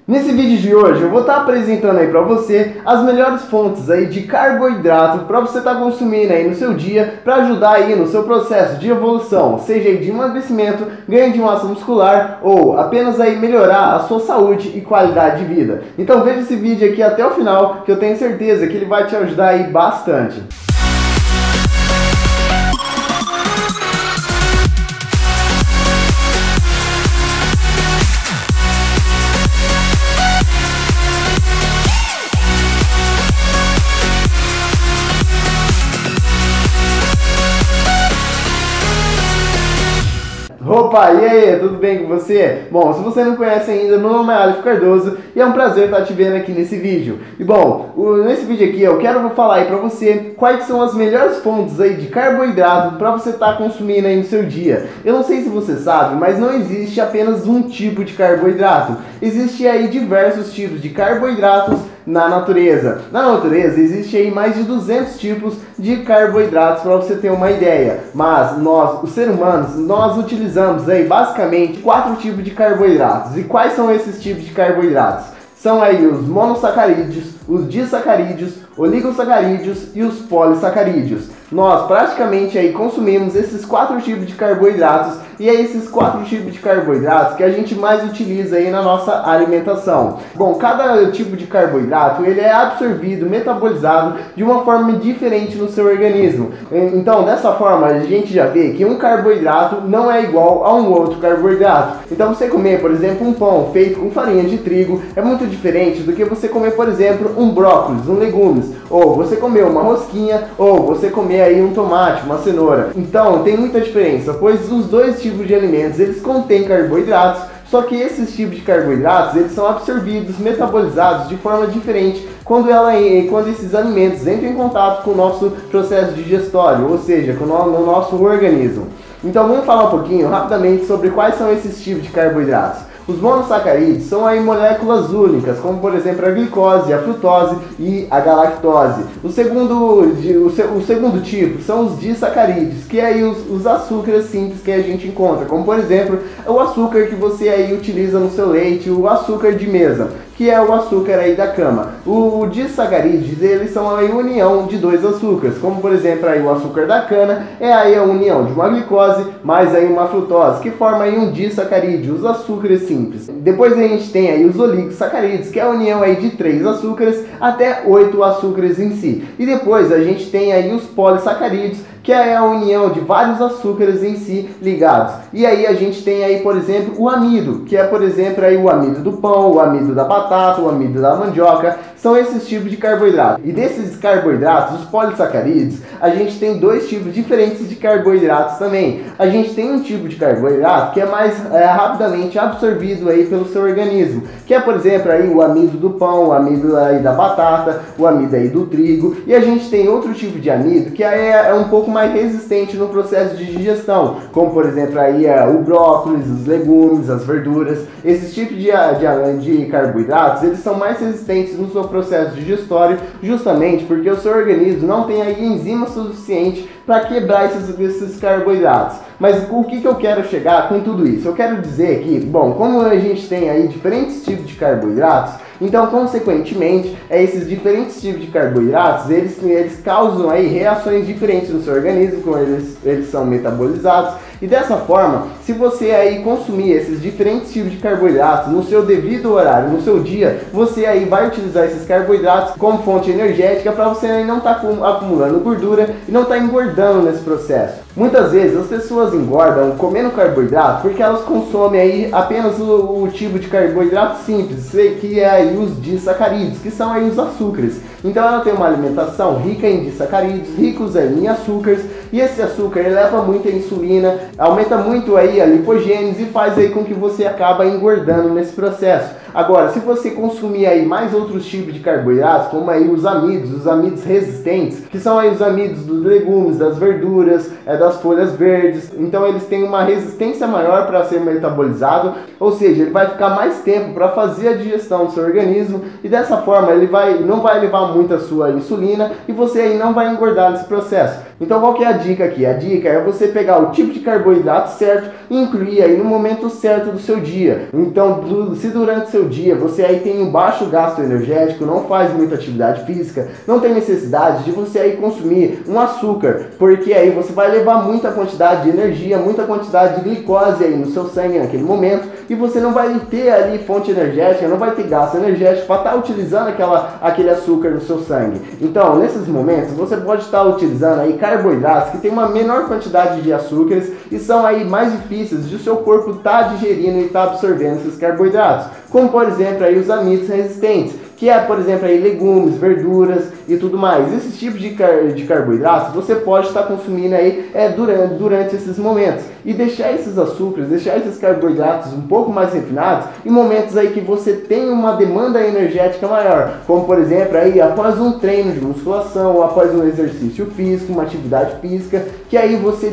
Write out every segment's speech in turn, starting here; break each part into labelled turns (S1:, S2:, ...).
S1: Nesse vídeo de hoje eu vou estar apresentando aí para você as melhores fontes aí de carboidrato para você estar consumindo aí no seu dia para ajudar aí no seu processo de evolução, seja aí de emagrecimento, ganho de massa muscular ou apenas aí melhorar a sua saúde e qualidade de vida. Então veja esse vídeo aqui até o final que eu tenho certeza que ele vai te ajudar aí bastante. Opa, e aí, tudo bem com você? Bom, se você não conhece ainda, meu nome é Aleph Cardoso e é um prazer estar te vendo aqui nesse vídeo. E bom, nesse vídeo aqui eu quero falar aí pra você quais são as melhores fontes aí de carboidrato para você estar consumindo aí no seu dia. Eu não sei se você sabe, mas não existe apenas um tipo de carboidrato. Existe aí diversos tipos de carboidratos na natureza. Na natureza existe aí mais de 200 tipos de carboidratos para você ter uma ideia. Mas nós, os seres humanos, nós utilizamos aí basicamente 4 tipos de carboidratos. E quais são esses tipos de carboidratos? São aí os monossacarídeos, os disacarídeos, oligosacarídeos e os polissacarídeos. Nós praticamente aí consumimos esses 4 tipos de carboidratos e é esses 4 tipos de carboidratos que a gente mais utiliza aí na nossa alimentação. Bom, cada tipo de carboidrato ele é absorvido, metabolizado de uma forma diferente no seu organismo. Então, dessa forma, a gente já vê que um carboidrato não é igual a um outro carboidrato. Então, você comer, por exemplo, um pão feito com farinha de trigo é muito diferente do que você comer, por exemplo, um brócolis, um legumes, ou você comer uma rosquinha, ou você comer aí um tomate, uma cenoura. Então, tem muita diferença, pois os dois tipos de alimentos, eles contêm carboidratos, só que esses tipos de carboidratos, eles são absorvidos, metabolizados de forma diferente quando esses alimentos entram em contato com o nosso processo digestório, ou seja, com o nosso organismo. Então, vamos falar um pouquinho rapidamente sobre quais são esses tipos de carboidratos. Os monossacarídeos são aí moléculas únicas, como por exemplo a glicose, a frutose e a galactose. O segundo tipo são os disacarídeos, que é aí os açúcares simples que a gente encontra, como por exemplo o açúcar que você aí utiliza no seu leite, o açúcar de mesa, que é o açúcar aí da cama. O disacarídeos, eles são a união de dois açúcares, como por exemplo aí o açúcar da cana é aí a união de uma glicose mais aí uma frutose, que forma aí um disacarídeo, os açúcares simples. Depois a gente tem aí os oligosacarídeos, que é a união aí de 3 açúcares até 8 açúcares em si. E depois a gente tem aí os polissacarídeos, que é a união de vários açúcares em si ligados. E aí a gente tem aí, por exemplo, o amido, que é, por exemplo, aí o amido do pão, o amido da batata, o amido da mandioca, são esses tipos de carboidratos. E desses carboidratos, os polissacarídeos, a gente tem 2 tipos diferentes de carboidratos também. A gente tem um tipo de carboidrato que é mais rapidamente absorvido aí pelo seu organismo, que é, por exemplo, aí o amido do pão, o amido aí da batata, o amido aí do trigo. E a gente tem outro tipo de amido que é um pouco mais resistente no processo de digestão, como por exemplo aí o brócolis, os legumes, as verduras. Esses tipos de carboidratos, eles são mais resistentes no seu processo digestório, justamente porque o seu organismo não tem aí enzima suficiente para quebrar esses carboidratos. Mas o que eu quero chegar com tudo isso? Eu quero dizer que, bom, como a gente tem aí diferentes tipos de carboidratos, então, consequentemente, esses diferentes tipos de carboidratos, eles causam aí reações diferentes no seu organismo, como eles são metabolizados. E dessa forma, se você aí consumir esses diferentes tipos de carboidratos no seu devido horário, no seu dia, você aí vai utilizar esses carboidratos como fonte energética para você aí não estar acumulando gordura e não estar engordando nesse processo. Muitas vezes as pessoas engordam comendo carboidrato porque elas consomem aí apenas o tipo de carboidrato simples, que é aí os disacarídeos, que são aí os açúcares. Então ela tem uma alimentação rica em disacarídeos, ricos aí em açúcares, e esse açúcar eleva muito a insulina, aumenta muito aí a lipogênese e faz aí com que você acaba engordando nesse processo. Agora, se você consumir aí mais outros tipos de carboidratos, como aí os amidos resistentes, que são aí os amidos dos legumes, das verduras, das folhas verdes, então eles têm uma resistência maior para ser metabolizado, ou seja, ele vai ficar mais tempo para fazer a digestão do seu organismo e dessa forma ele não vai levar muito a sua insulina e você aí não vai engordar nesse processo. Então qual que é a dica aqui? A dica é você pegar o tipo de carboidrato certo e incluir aí no momento certo do seu dia. Então, se durante o seu seu dia você aí tem um baixo gasto energético, não faz muita atividade física, não tem necessidade de você aí consumir um açúcar, porque aí você vai levar muita quantidade de energia, muita quantidade de glicose aí no seu sangue naquele momento, e você não vai ter ali fonte energética, não vai ter gasto energético para estar utilizando aquele açúcar no seu sangue. Então, nesses momentos, você pode estar utilizando aí carboidratos que tem uma menor quantidade de açúcares e são aí mais difíceis de o seu corpo estar digerindo e estar absorvendo esses carboidratos, como por exemplo aí os amidos resistentes, que é, por exemplo, aí, legumes, verduras e tudo mais. Esses tipos de carboidratos você pode estar consumindo aí durante esses momentos. E deixar esses açúcares, deixar esses carboidratos um pouco mais refinados em momentos aí que você tem uma demanda energética maior. Como, por exemplo, aí, após um treino de musculação, ou após um exercício físico, uma atividade física, que aí você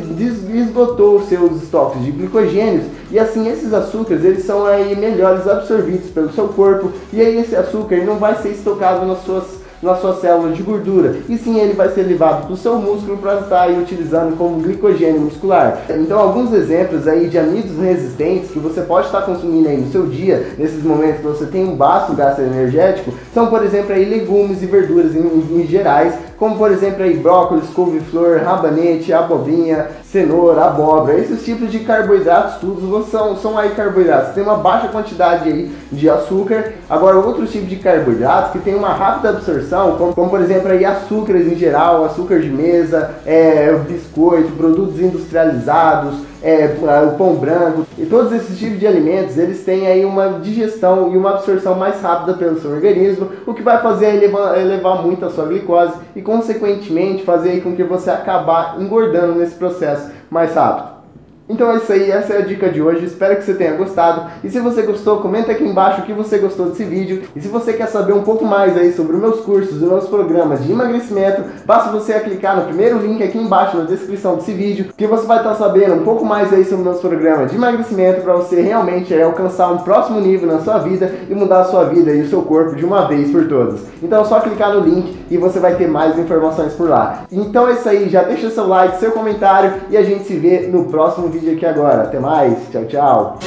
S1: esgotou os seus estoques de glicogênios. E assim, esses açúcares, eles são aí melhores absorvidos pelo seu corpo. E aí esse açúcar não vai ser estocado nas suas células de gordura, e sim ele vai ser levado para o seu músculo para estar aí utilizando como glicogênio muscular. Então, alguns exemplos aí de amidos resistentes que você pode estar consumindo aí no seu dia, nesses momentos que você tem um baixo gasto energético, são, por exemplo, aí legumes e verduras em gerais, como por exemplo aí brócolis, couve-flor, rabanete, abobrinha, cenoura, abóbora. Esses tipos de carboidratos todos são aí carboidratos que tem uma baixa quantidade aí de açúcar. Agora, outros tipos de carboidratos que tem uma rápida absorção, como por exemplo aí açúcares em geral, açúcar de mesa, biscoito, produtos industrializados, o pão branco, e todos esses tipos de alimentos, eles têm aí uma digestão e uma absorção mais rápida pelo seu organismo, o que vai fazer elevar muito a sua glicose e consequentemente fazer aí com que você acabar engordando nesse processo mais rápido. Então é isso aí, essa é a dica de hoje, espero que você tenha gostado, e se você gostou, comenta aqui embaixo o que você gostou desse vídeo, e se você quer saber um pouco mais aí sobre os meus cursos e meus programas de emagrecimento, basta você clicar no primeiro link aqui embaixo na descrição desse vídeo, que você vai estar sabendo um pouco mais aí sobre meus programas de emagrecimento, para você realmente alcançar um próximo nível na sua vida e mudar a sua vida e o seu corpo de uma vez por todas. Então é só clicar no link e você vai ter mais informações por lá. Então é isso aí, já deixa seu like, seu comentário, e a gente se vê no próximo vídeo aqui agora. Até mais, tchau, tchau.